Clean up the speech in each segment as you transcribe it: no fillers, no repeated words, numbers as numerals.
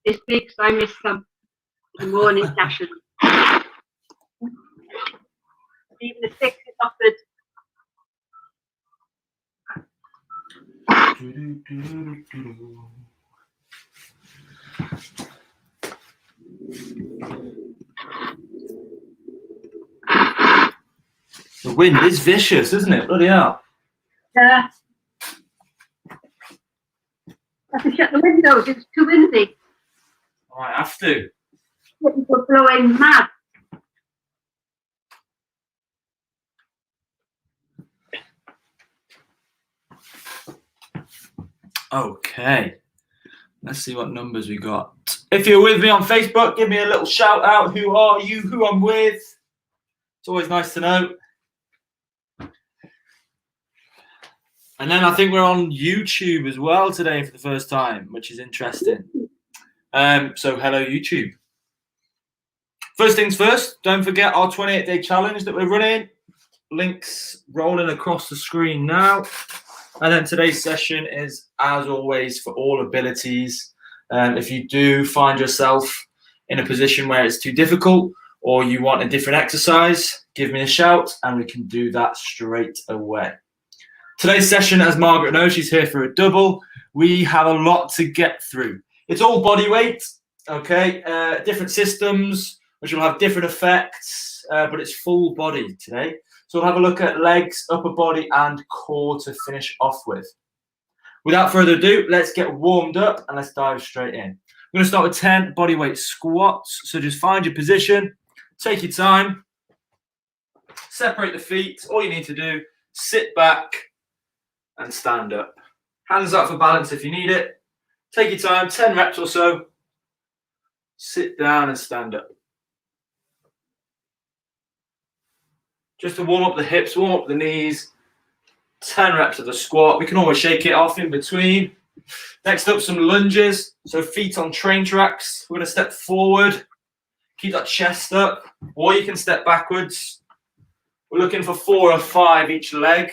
this week, so I missed some the morning session. Even the 6 is offered. The wind is vicious, isn't it? Bloody hell. Yeah. I have to shut the windows, it's too windy. I might have to. People blowing mad. Okay. Let's see what numbers we got. If you're with me on Facebook, give me a little shout out. Who are you? Who I'm with? It's always nice to know. And then I think we're on YouTube as well today for the first time, which is interesting. So hello, YouTube. First things first, don't forget our 28-day challenge that we're running. Links rolling across the screen now. And then today's session is, as always, for all abilities. If you do find yourself in a position where it's too difficult or you want a different exercise, give me a shout and we can do that straight away. Today's session, as Margaret knows, she's here for a double. We have a lot to get through. It's all body weight, okay? Different systems, which will have different effects, but it's full body today. So we'll have a look at legs, upper body, and core to finish off with. Without further ado, let's get warmed up and let's dive straight in. We're going to start with 10 bodyweight squats. So just find your position, take your time, separate the feet. All you need to do, sit back and stand up. Hands up for balance if you need it. Take your time, 10 reps or so. Sit down and stand up. Just to warm up the hips, warm up the knees. 10 reps of the squat. We can always shake it off in between. Next up, some lunges. So feet on train tracks. We're going to step forward. Keep that chest up. Or you can step backwards. We're looking for 4 or 5 each leg.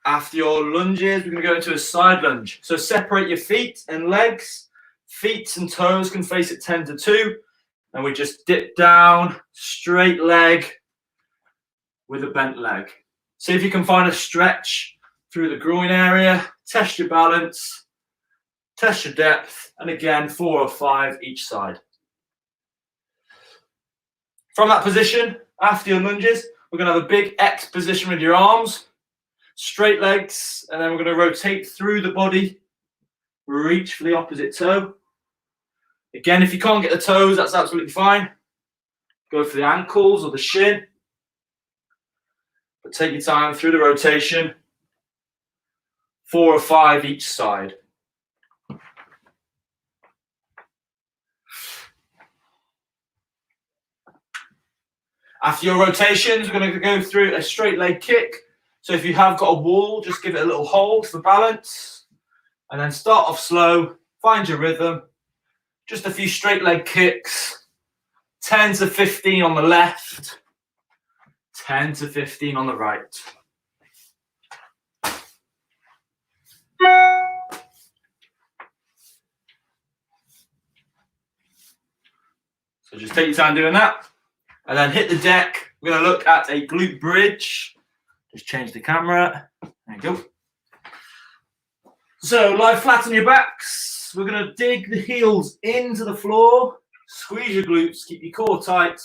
After your lunges, we're going to go into a side lunge. So separate your feet and legs. Feet and toes can face at 10 to 2. And we just dip down, straight leg with a bent leg. See if you can find a stretch through the groin area. Test your balance. Test your depth. And again, 4 or 5 each side. From that position, after your lunges, we're going to have a big X position with your arms. Straight legs, and then we're going to rotate through the body, reach for the opposite toe. Again, if you can't get the toes, that's absolutely fine. Go for the ankles or the shin. But take your time through the rotation. 4 or 5 each side. After your rotations, we're going to go through a straight leg kick. So if you have got a wall, just give it a little hold for balance. And then start off slow, find your rhythm. Just a few straight leg kicks. 10 to 15 on the left. 10 to 15 on the right. So just take your time doing that. And then hit the deck. We're going to look at a glute bridge. Just change the camera. There you go. So lie flat on your backs. We're going to dig the heels into the floor. Squeeze your glutes. Keep your core tight.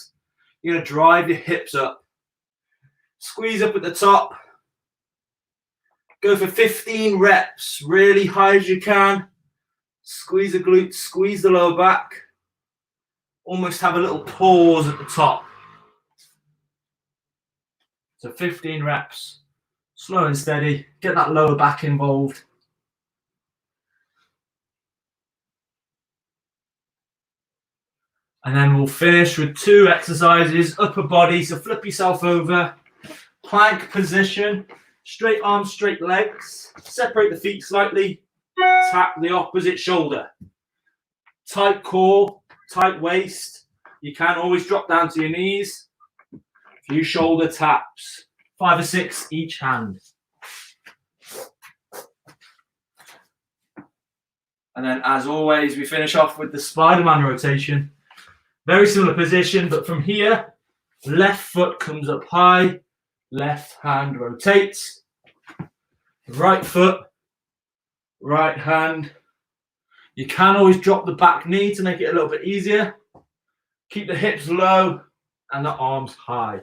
You're going to drive your hips up. Squeeze up at the top. Go for 15 reps. Really high as you can. Squeeze the glutes. Squeeze the lower back. Almost have a little pause at the top. So 15 reps, slow and steady, get that lower back involved. And then we'll finish with 2 exercises, upper body, so flip yourself over, plank position, straight arms, straight legs, separate the feet slightly, tap the opposite shoulder. Tight core, tight waist, you can always drop down to your knees. A few shoulder taps, 5 or 6 each hand. And then, as always, we finish off with the Spider-Man rotation. Very similar position, but from here, left foot comes up high, left hand rotates, right foot, right hand. You can always drop the back knee to make it a little bit easier. Keep the hips low and the arms high.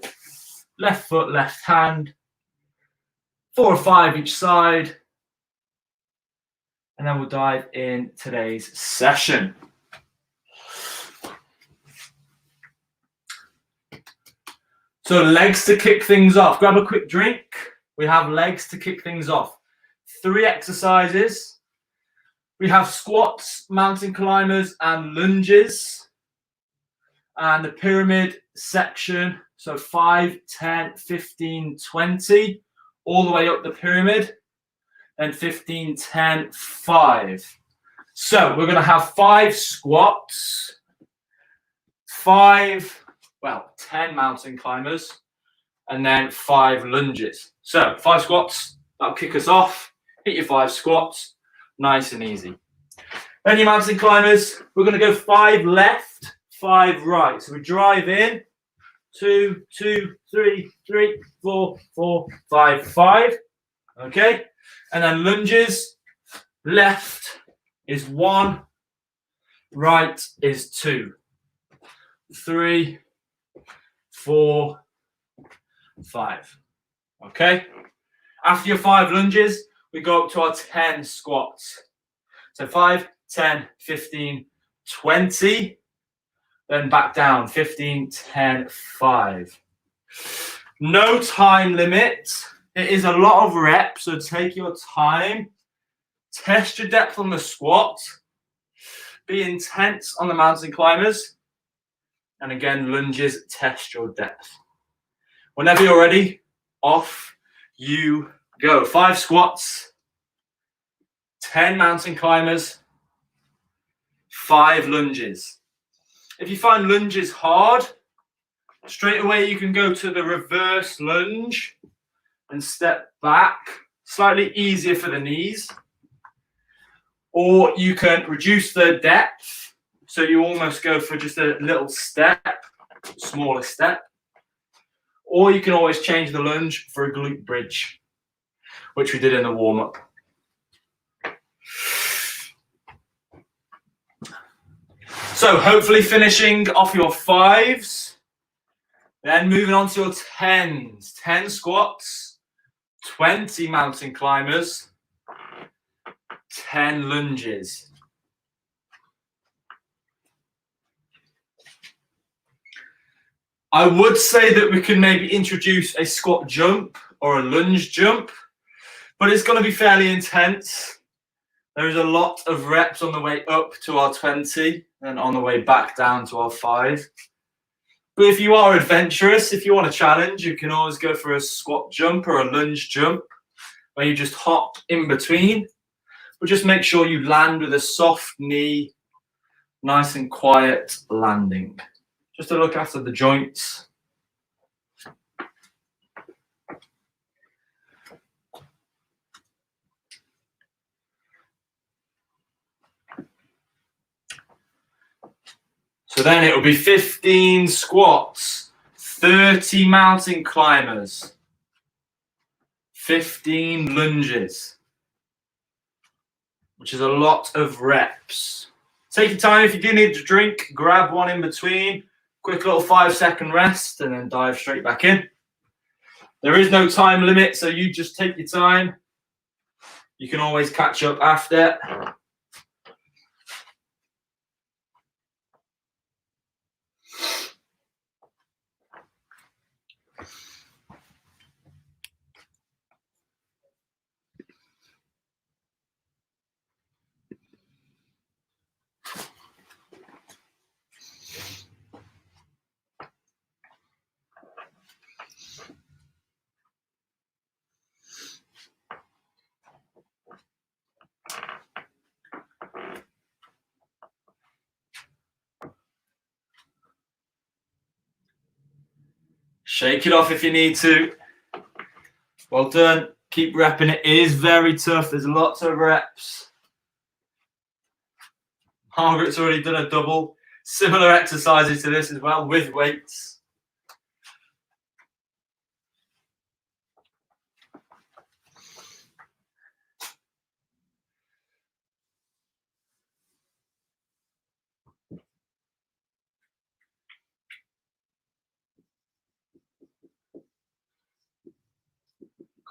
Left foot, left hand. 4 or 5 each side. And then we'll dive in today's session. So legs to kick things off. Grab a quick drink. We have legs to kick things off. 3 exercises. We have squats, mountain climbers, and lunges. And the pyramid section. So 5, 10, 15, 20. All the way up the pyramid. And 15, 10, 5. So we're going to have 5 squats. 10 mountain climbers. And then 5 lunges. So 5 squats. That'll kick us off. Hit your 5 squats. Nice and easy. Then your mountain climbers. We're going to go 5 left, 5 right. So we drive in. 2, 2, 3, 3, 4, 4, 5, 5. Okay. And then lunges. Left is 1. Right is 2. 3, 4, 5. Okay. After your 5 lunges, we go up to our 10 squats. So 5, 10, 15, 20. Then back down. 15, 10, 5. No time limit. It is a lot of reps, so take your time. Test your depth on the squat. Be intense on the mountain climbers. And again, lunges, test your depth. Whenever you're ready, off you go. 5 squats, 10 mountain climbers, 5 lunges. If you find lunges hard, straight away you can go to the reverse lunge and step back. Slightly easier for the knees. Or you can reduce the depth. So you almost go for just a little step, smaller step. Or you can always change the lunge for a glute bridge, which we did in the warm-up. So hopefully finishing off your 5s. Then moving on to your 10s. 10 squats, 20 mountain climbers, 10 lunges. I would say that we can maybe introduce a squat jump or a lunge jump, but it's going to be fairly intense. There is a lot of reps on the way up to our 20 and on the way back down to our 5. But if you are adventurous, if you want a challenge, you can always go for a squat jump or a lunge jump where you just hop in between. But just make sure you land with a soft knee, nice and quiet landing. Just to look after the joints. So then it will be 15 squats, 30 mountain climbers, 15 lunges, which is a lot of reps. Take your time. If you do need to drink, grab one in between. Quick little 5-second rest and then dive straight back in. There is no time limit, so you just take your time. You can always catch up after. Shake it off if you need to. Well done. Keep repping. It is very tough. There's lots of reps. Margaret's already done a double. Similar exercises to this as well with weights.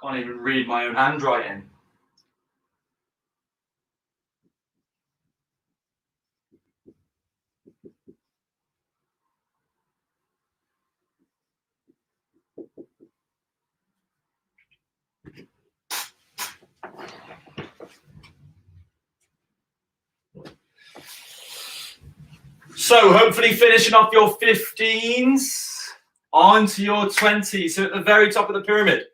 Can't even read my own handwriting. So hopefully finishing off your 15s onto your 20s. So at the very top of the pyramid,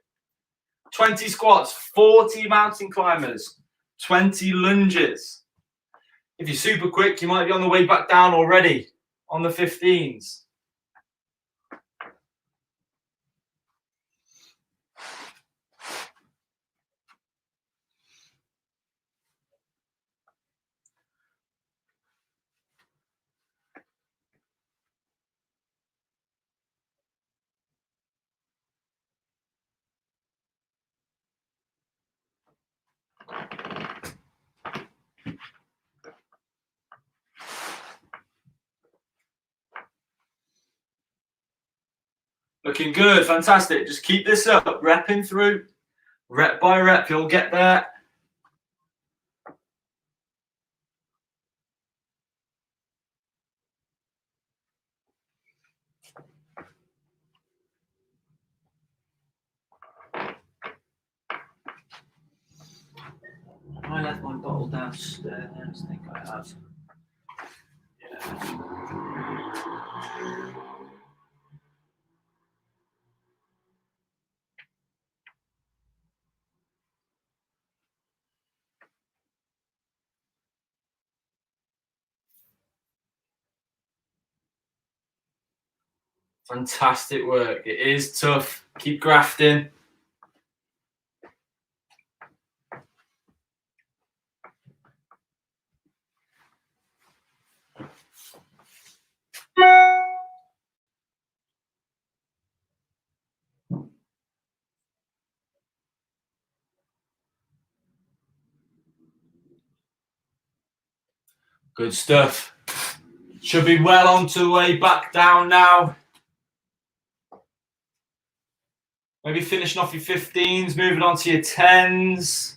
20 squats, 40 mountain climbers, 20 lunges. If you're super quick, you might be on the way back down already on the 15s. Looking good, fantastic. Just keep this up, repping through, rep by rep, you'll get there. I left my bottle downstairs. I think I have. Yeah. Fantastic work. It is tough. Keep grafting. Good stuff. Should be well on to the way back down now. Maybe finishing off your 15s, moving on to your 10s.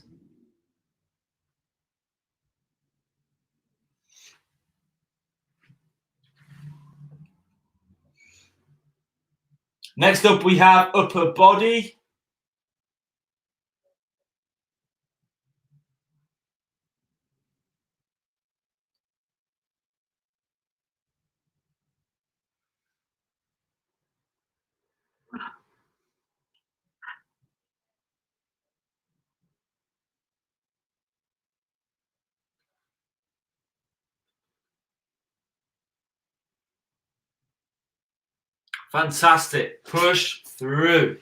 Next up, we have upper body. Fantastic. Push through.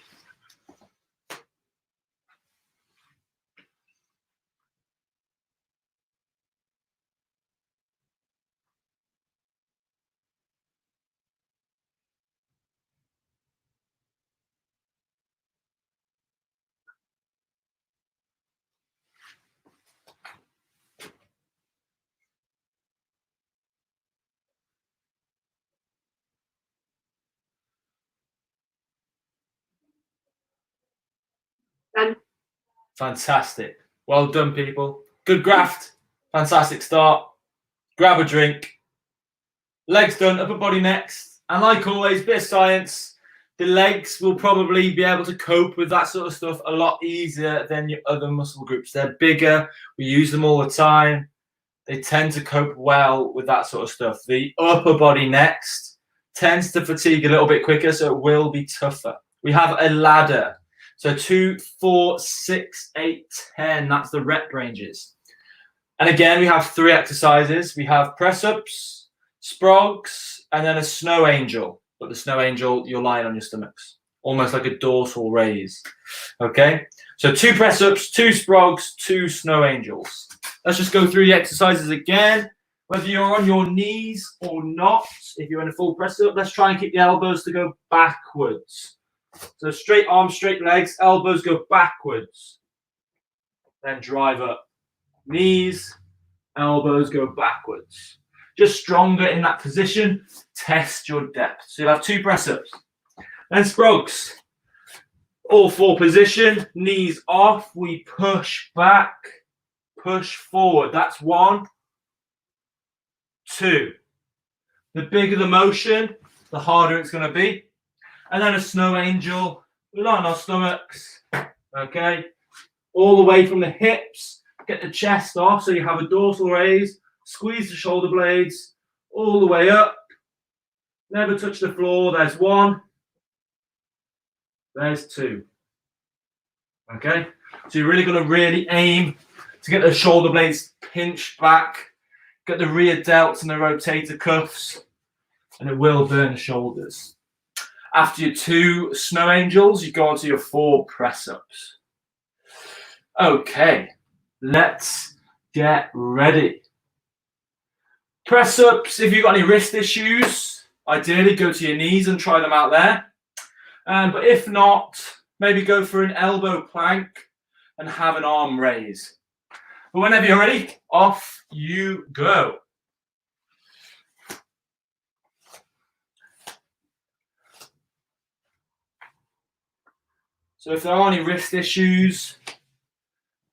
Done. Fantastic. Well done, people. Good graft. Fantastic start. Grab a drink. Legs done, upper body next. And like always, bit of science. The legs will probably be able to cope with that sort of stuff a lot easier than your other muscle groups. They're bigger. We use them all the time. They tend to cope well with that sort of stuff. The upper body next tends to fatigue a little bit quicker, so it will be tougher. We have a ladder. So 2, 4, 6, 8, 10. That's the rep ranges. And again, we have 3 exercises. We have press-ups, sprogs, and then a snow angel. But the snow angel, you're lying on your stomachs. almost like a dorsal raise. Okay, so 2 press-ups, 2 sprogs, 2 snow angels. Let's just go through the exercises again. Whether you're on your knees or not, if you're in a full press-up, let's try and keep the elbows to go backwards. So straight arms, straight legs, elbows go backwards. Then drive up. Knees, elbows go backwards. Just stronger in that position. Test your depth. So you'll have 2 press-ups. Then sprogs. All 4 position. Knees off. We push back. Push forward. That's 1, 2. The bigger the motion, the harder it's going to be. And then a snow angel. We're on our stomachs. Okay. All the way from the hips. Get the chest off. So you have a dorsal raise. Squeeze the shoulder blades. All the way up. Never touch the floor. There's 1. There's 2. Okay. So you're really going to aim to get the shoulder blades pinched back. Get the rear delts and the rotator cuffs. And it will burn the shoulders. After your 2 snow angels, you go on to your 4 press-ups. Okay, let's get ready. Press-ups, if you've got any wrist issues, ideally go to your knees and try them out there. But if not, maybe go for an elbow plank and have an arm raise. But whenever you're ready, off you go. So if there are any wrist issues,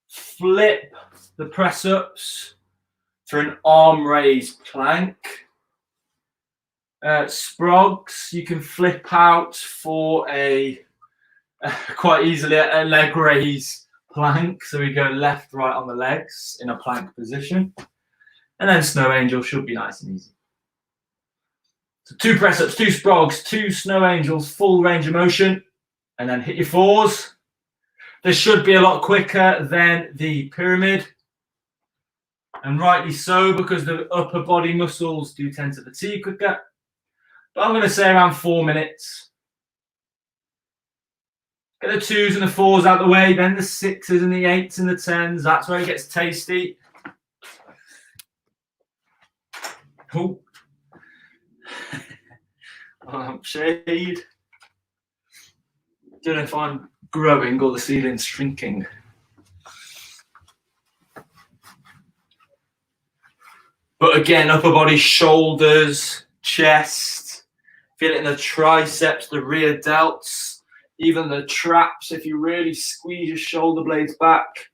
flip the press-ups for an arm raise plank. Sprogs, you can flip out for quite easily a leg raise plank. So we go left, right on the legs in a plank position. And then snow angel should be nice and easy. So 2 press-ups, 2 sprogs, 2 snow angels, full range of motion. And then hit your 4s. This should be a lot quicker than the pyramid. And rightly so, because the upper body muscles do tend to fatigue quicker. But I'm going to say around 4 minutes. Get the 2s and the 4s out of the way, then the 6s and the 8s and the 10s. That's where it gets tasty. Oh. Shade. Don't know if I'm growing or the ceiling's shrinking. But again, upper body, shoulders, chest. Feel it in the triceps, the rear delts, even the traps. If you really squeeze your shoulder blades back.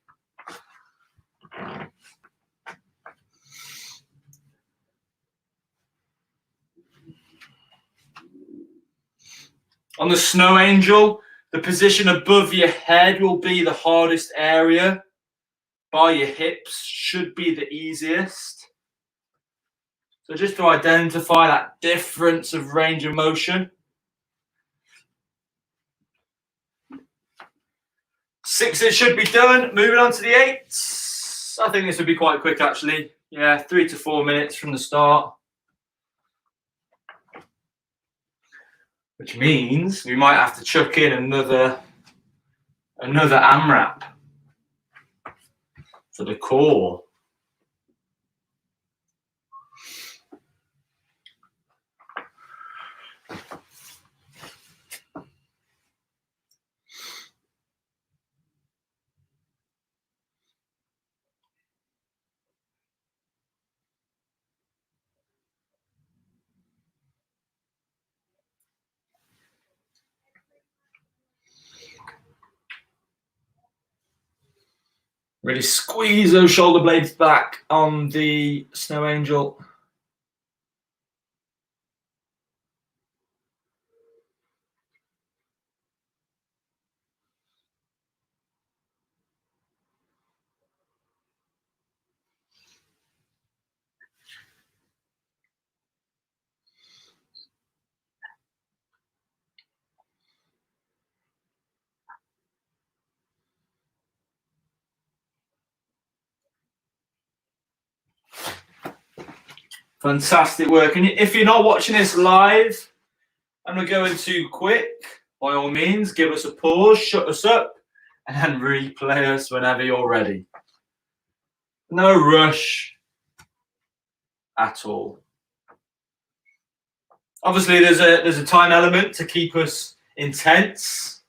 On the snow angel, the position above your head will be the hardest area. By your hips should be the easiest. So just to identify that difference of range of motion. 6s should be done. Moving on to the 8s. I think this would be quite quick actually. Yeah, 3 to 4 minutes from the start. Which means we might have to chuck in another AMRAP for the core. Really squeeze those shoulder blades back on the snow angel. Fantastic work. And if you're not watching this live and we're going too quick, by all means, give us a pause, shut us up, and replay us whenever you're ready. No rush at all. Obviously, there's a time element to keep us intense.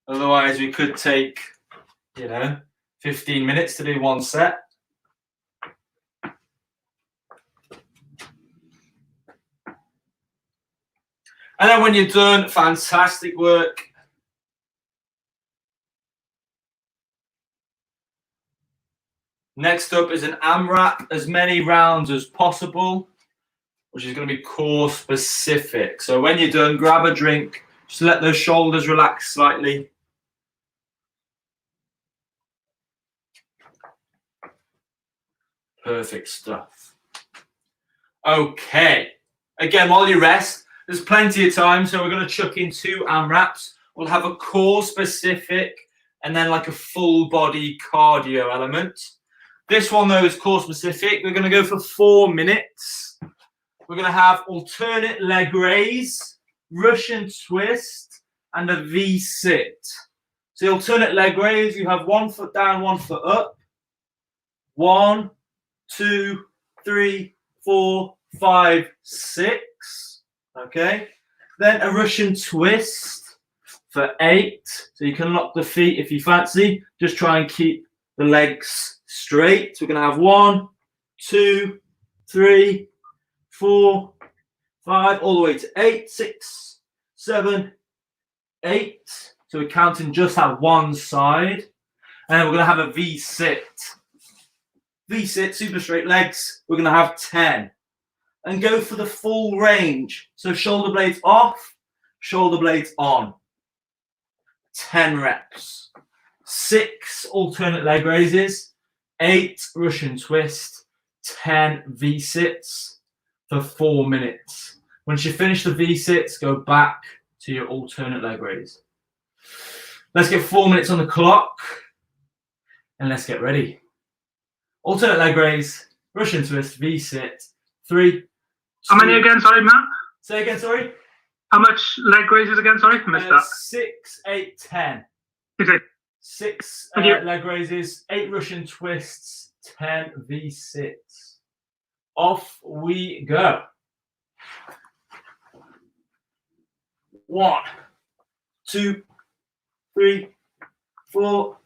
Otherwise, we could take, 15 minutes to do one set. And then when you're done, fantastic work. Next up is an AMRAP, as many rounds as possible, which is going to be core specific. So when you're done, grab a drink, just let those shoulders relax slightly. Perfect stuff. Okay. Again, while you rest, there's plenty of time, so we're going to chuck in 2 AMRAPs. We'll have a core specific and then like a full body cardio element. This one, though, is core specific. We're going to go for 4 minutes. We're going to have alternate leg raise, Russian twist, and a V-sit. So the alternate leg raise, you have 1 foot down, 1 foot up. 1, 2, 3, 4, 5, 6. Okay. Then a Russian twist for 8. So you can lock the feet if you fancy. Just try and keep the legs straight. So we're going to have 1, 2, 3, 4, 5, all the way to 8, 6, 7, 8. So we're counting just at one side. And then we're going to have a V-sit. V-sit, super straight legs. We're going to have 10. And go for the full range. So shoulder blades off, shoulder blades on. 10 reps. 6 alternate leg raises. 8 Russian twist. 10 V-sits for 4 minutes. Once you finish the V-sits, go back to your alternate leg raise. Let's get 4 minutes on the clock. And let's get ready. Alternate leg raise, Russian twist, V-sit. 3. How many again? Sorry, Matt. Say again, sorry. How much leg raises again? Sorry, I missed that. 6, 8, 10. Okay. 6 Thank you. leg raises, 8 Russian twists, 10 V-sits. Off we go. 1, 2, 3, 4,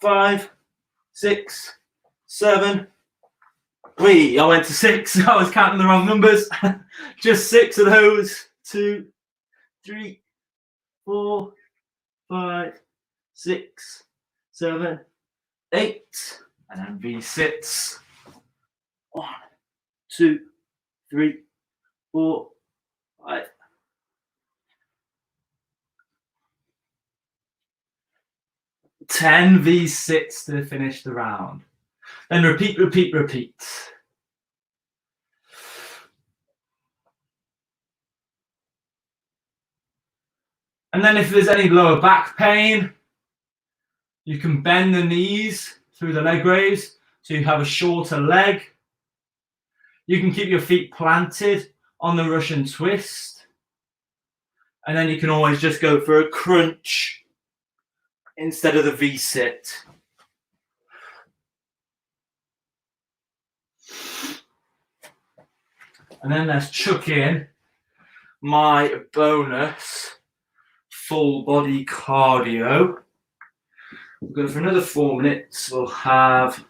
5, 6, 7. I went to 6. I was counting the wrong numbers. Just 6 of those. 2, 3, 4, 5, 6, 7, 8. And then V-sits. 1, 2, 3, 4, 5. 10 V-sits to finish the round. Then repeat, repeat, repeat. And then if there's any lower back pain, you can bend the knees through the leg raise so you have a shorter leg. You can keep your feet planted on the Russian twist. And then you can always just go for a crunch instead of the V-sit. And then let's chuck in my bonus full body cardio. We'll go for another 4 minutes. We'll have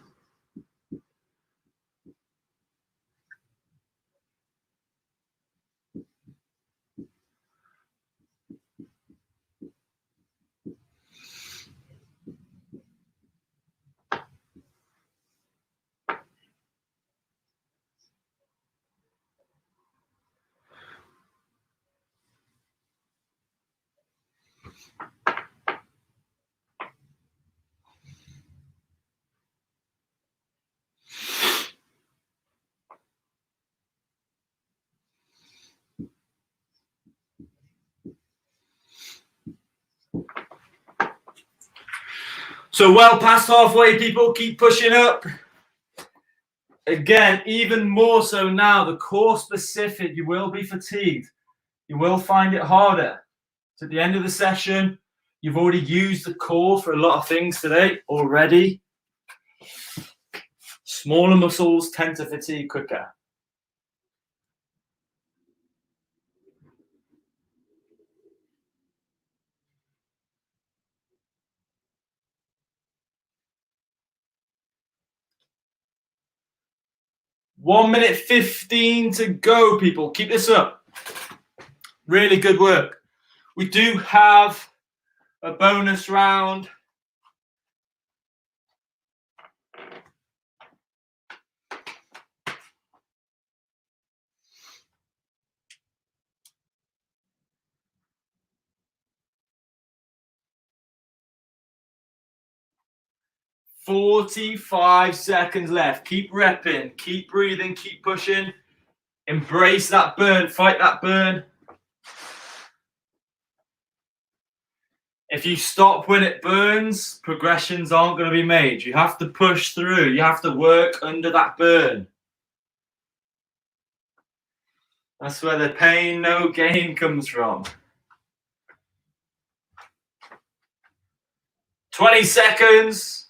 so well past halfway, people. Keep pushing up. Again, even more so now, the core specific, you will be fatigued. You will find it harder. It's at the end of the session. You've already used the core for a lot of things today already. Smaller muscles tend to fatigue quicker. One minute 15 to go, people. Keep this up. Really good work. We do have a bonus round. "45 seconds left. Keep repping, keep breathing, keep pushing. Embrace that burn, fight that burn. If you stop when it burns, progressions aren't going to be made. You have to push through. You have to work under that burn. That's where the pain, no gain comes from. 20 seconds.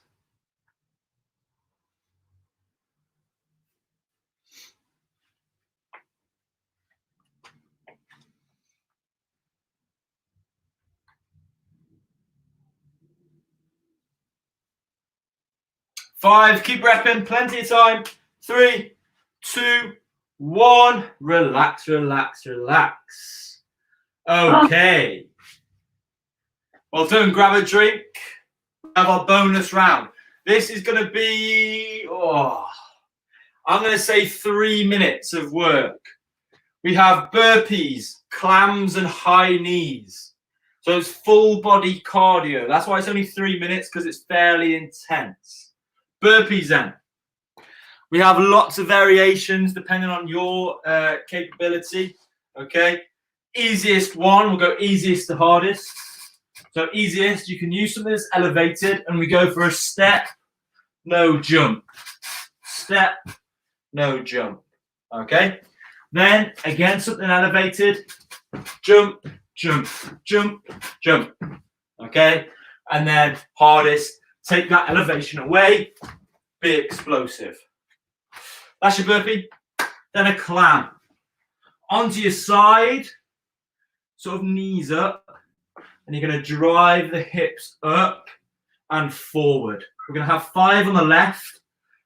Five, keep repping, plenty of time. 3, 2, 1. Relax, relax, relax. Okay. Well done, grab a drink. We have our bonus round. This is going to be, I'm going to say 3 minutes of work. We have burpees, clams, and high knees. So it's full body cardio. That's why it's only 3 minutes, because it's fairly intense. Burpees then. We have lots of variations depending on your capability. Okay. Easiest one, we'll go easiest to hardest. So easiest, you can use something that's elevated, and we go for a step, no jump. Step, no jump. Okay. Then again, something elevated, jump, jump, jump, jump. Okay. And then hardest, take that elevation away, be explosive. That's your burpee. Then a clam. Onto your side, sort of knees up, and you're going to drive the hips up and forward. We're going to have 5 on the left,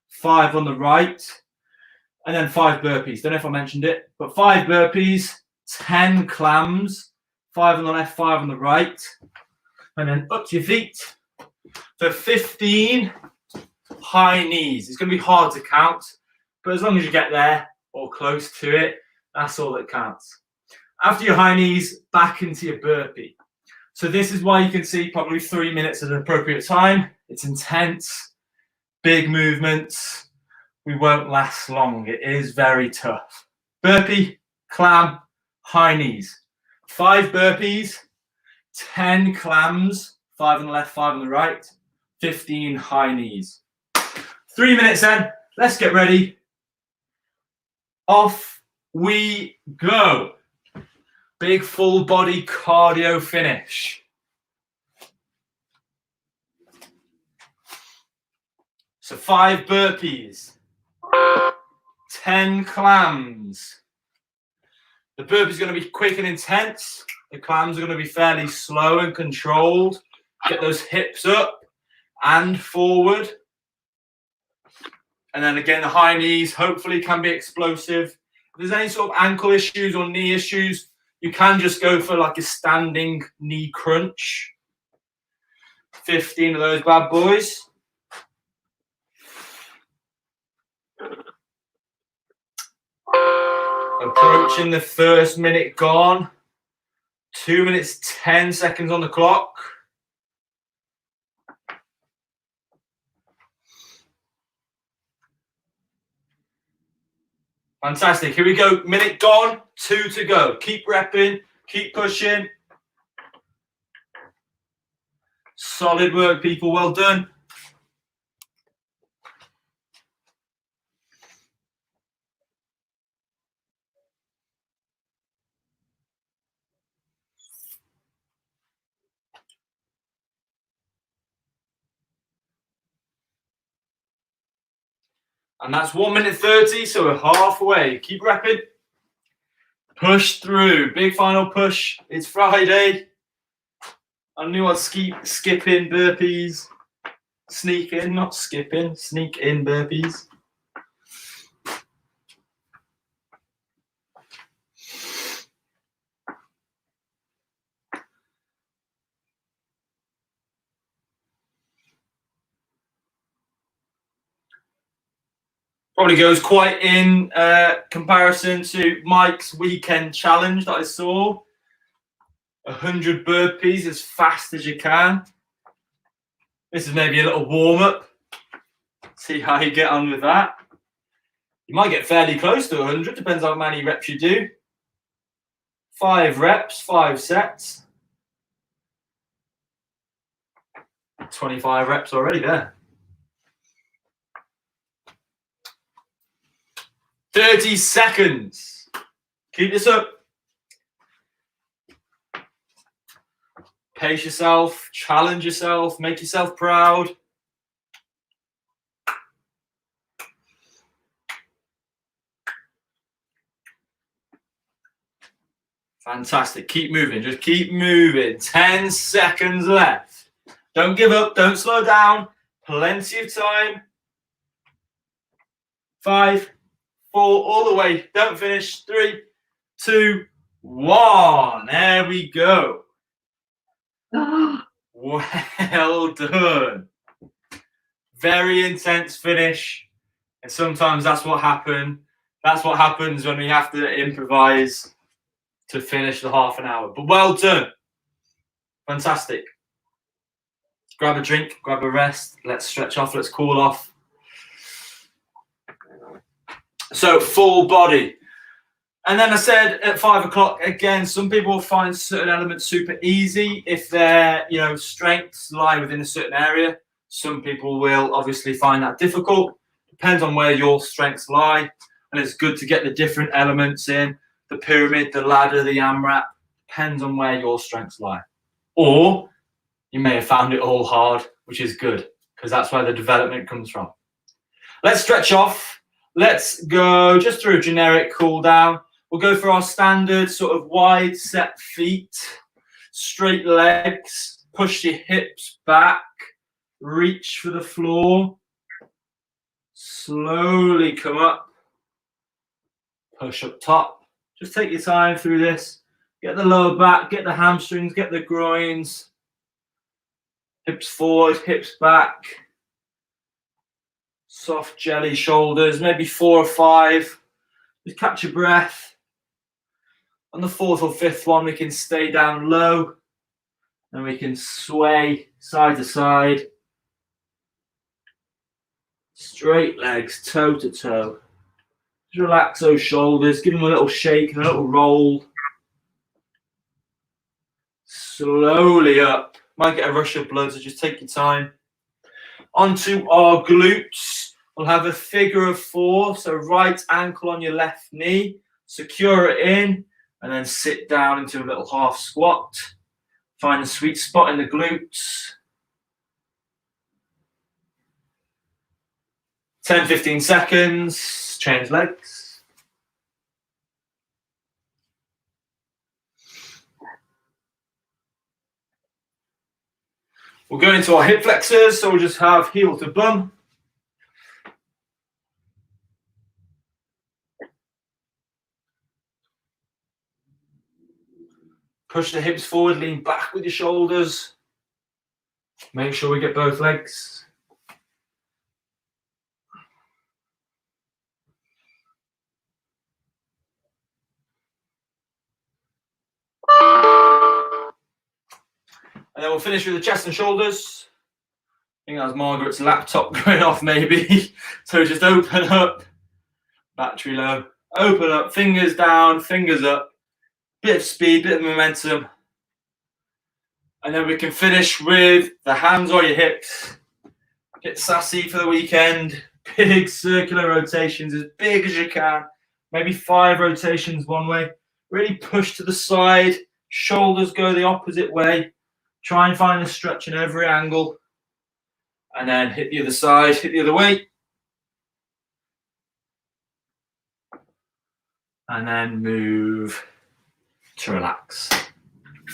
5 on the right, and then 5 burpees. Don't know if I mentioned it, but 5 burpees, 10 clams, 5 on the left, 5 on the right, and then up to your feet for 15 high knees. It's going to be hard to count, but as long as you get there or close to it, that's all that counts. After your high knees, back into your burpee. So this is why you can see probably 3 minutes at an appropriate time. It's intense, big movements. We won't last long. It is very tough. Burpee, clam, high knees. 5 burpees, 10 clams, 5 on the left, 5 on the right, 15 high knees. 3 minutes then. Let's get ready. Off we go. Big full body cardio finish. So 5 burpees, 10 clams. The burpee is going to be quick and intense. The clams are going to be fairly slow and controlled. Get those hips up and forward. And then again, the high knees hopefully can be explosive. If there's any sort of ankle issues or knee issues, you can just go for like a standing knee crunch. 15 of those bad boys. Approaching the first minute gone. 2 minutes, 10 seconds on the clock. Fantastic. Here we go. Minute gone, 2 to go. Keep repping, keep pushing. Solid work, people. Well done. And that's 1 minute 30, so we're halfway. Keep repping. Push through. Big final push. It's Friday. I knew I'd skip in burpees. Sneak in, not skip in. Sneak in burpees. Probably goes quite in comparison to Mike's weekend challenge that I saw. 100 burpees as fast as you can. This is maybe a little warm up. See how you get on with that. You might get fairly close to 100, depends on how many reps you do. 5 reps, 5 sets. 25 reps already there. 30 seconds. Keep this up. Pace yourself, challenge yourself, make yourself proud. Fantastic. Keep moving. Just keep moving. 10 seconds left. Don't give up. Don't slow down. Plenty of time. 5, 4, all the way. Don't finish. 3, 2, 1. There we go. Well done. Very intense finish. And sometimes that's what happens. That's what happens when we have to improvise to finish the half an hour. But well done. Fantastic. Grab a drink, grab a rest. Let's stretch off. Let's cool off. So full body. And then I said at 5 o'clock, again, some people will find certain elements super easy if their, strengths lie within a certain area. Some people will obviously find that difficult. Depends on where your strengths lie. And it's good to get the different elements in. The pyramid, the ladder, the AMRAP. Depends on where your strengths lie. Or you may have found it all hard, which is good, because that's where the development comes from. Let's stretch off. Let's go just through a generic cool down. We'll go for our standard sort of wide set feet, straight legs, push your hips back, reach for the floor, slowly come up, push up top. Just take your time through this. Get the lower back, get the hamstrings, get the groins, hips forward, hips back, soft jelly shoulders, maybe 4 or 5. Just catch your breath. On the 4th or 5th one, we can stay down low and we can sway side to side. Straight legs, toe to toe. Just relax those shoulders, give them a little shake and a little roll. Slowly up. Might get a rush of blood, so just take your time. Onto our glutes. We'll have a figure of 4, so right ankle on your left knee. Secure it in. And then sit down into a little half squat. Find the sweet spot in the glutes. 10, 15 seconds. Change legs. We'll go into our hip flexors. So we'll just have heel to bum. Push the hips forward, lean back with your shoulders. Make sure we get both legs. And then we'll finish with the chest and shoulders. I think that was Margaret's laptop going off maybe. So just open up, battery low. Open up, fingers down, fingers up. Bit of speed, bit of momentum. And then we can finish with the hands on your hips. Get sassy for the weekend. Big circular rotations, as big as you can. Maybe 5 rotations one way. Really push to the side. Shoulders go the opposite way. Try and find a stretch in every angle. And then hit the other side, hit the other way. and then move to relax.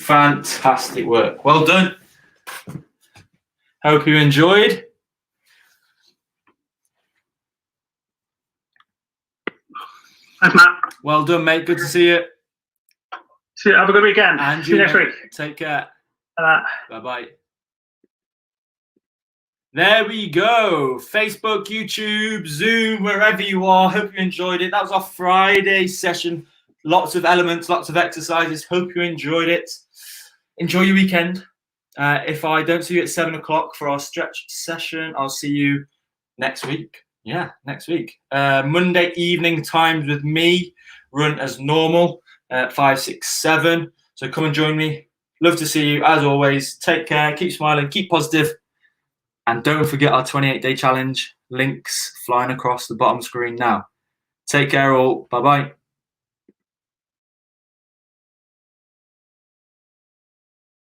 Fantastic work. Well done. Hope you enjoyed. Thanks, Matt. Well done, mate. Good to see you. See you. Have a good weekend. And See you next mate. week. Take care. Uh, Bye-bye. There we go. Facebook, YouTube, Zoom, wherever you are. Hope you enjoyed it. That was our Friday session. Lots of elements, lots of exercises. Hope you enjoyed it. Enjoy your weekend. If I don't see you at 7 o'clock for our stretch session, I'll see you next week. Yeah, next week. Monday evening times with me. Run as normal at 5, 6, 7. So come and join me. Love to see you. As always, take care. Keep smiling. Keep positive. And don't forget our 28-day challenge. Links flying across the bottom screen now. Take care all. Bye-bye.